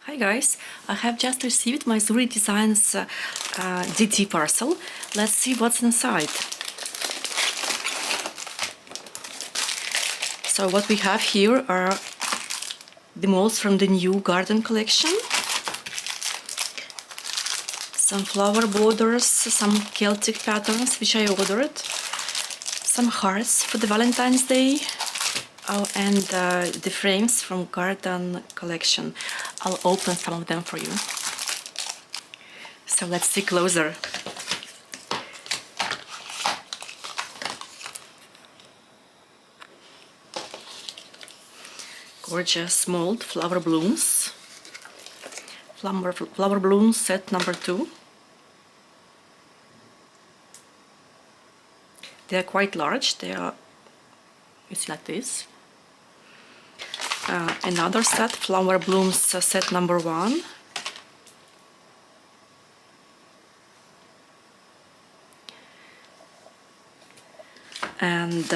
Hi guys, I have just received my Zuri Designs DT parcel. Let's see what's inside. So what we have here are the molds from the new garden collection. Some flower borders, some Celtic patterns which I ordered. Some hearts for the Valentine's Day. Oh, and the frames from garden collection. I'll open some of them for you. So let's see closer. Gorgeous mold flower blooms. Flower blooms set number 2. They are quite large. They are, it's like this. Another set, flower blooms set number 1. And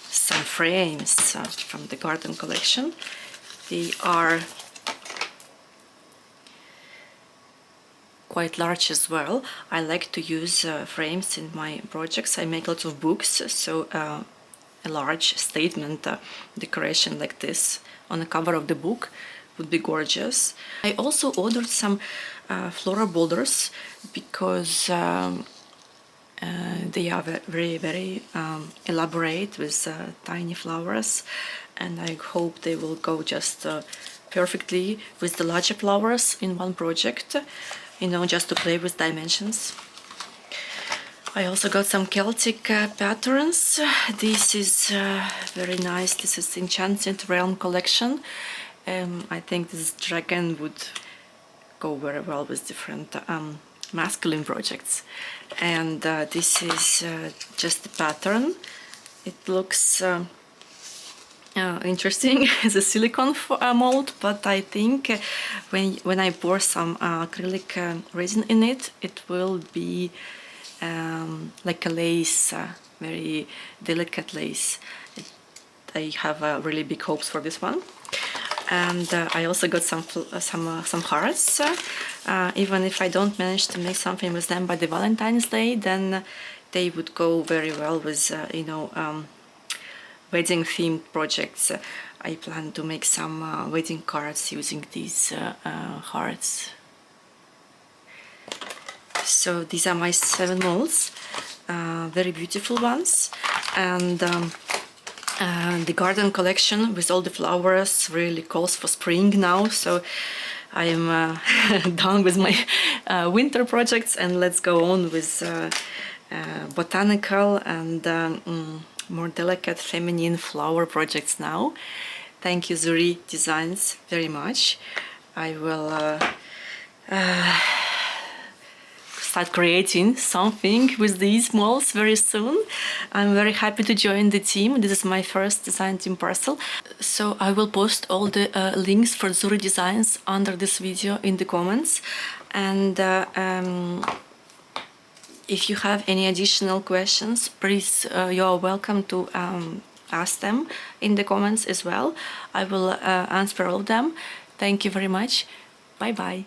some frames from the garden collection. They are quite large as well. I like to use frames in my projects. I make lots of books, so a large statement decoration like this on the cover of the book would be gorgeous. I also ordered some floral borders because they are very elaborate with tiny flowers, and I hope they will go just perfectly with the larger flowers in one project, you know, just to play with dimensions. I also got some Celtic patterns. This is very nice. This is Enchanted Realm collection. I think this dragon would go very well with different masculine projects. And this is just the pattern. It looks interesting as a silicone mold, but I think when I pour some acrylic resin in it, it will be like a lace, very delicate lace. I have really big hopes for this one. And I also got some hearts. Even if I don't manage to make something with them by the Valentine's Day, then they would go very well with you know, wedding themed projects. I plan to make some wedding cards using these hearts. So these are my 7 molds, very beautiful ones, and the garden collection with all the flowers really calls for spring now, so I am done with my winter projects, and let's go on with botanical and more delicate feminine flower projects now. Thank you, Zuri Designs, very much. I will start creating something with these molds very soon. I'm very happy to join the team. This is my first design team parcel. So I will post all the links for Zuri Designs under this video in the comments. And if you have any additional questions, please, you are welcome to ask them in the comments as well. I will answer all of them. Thank you very much. Bye bye.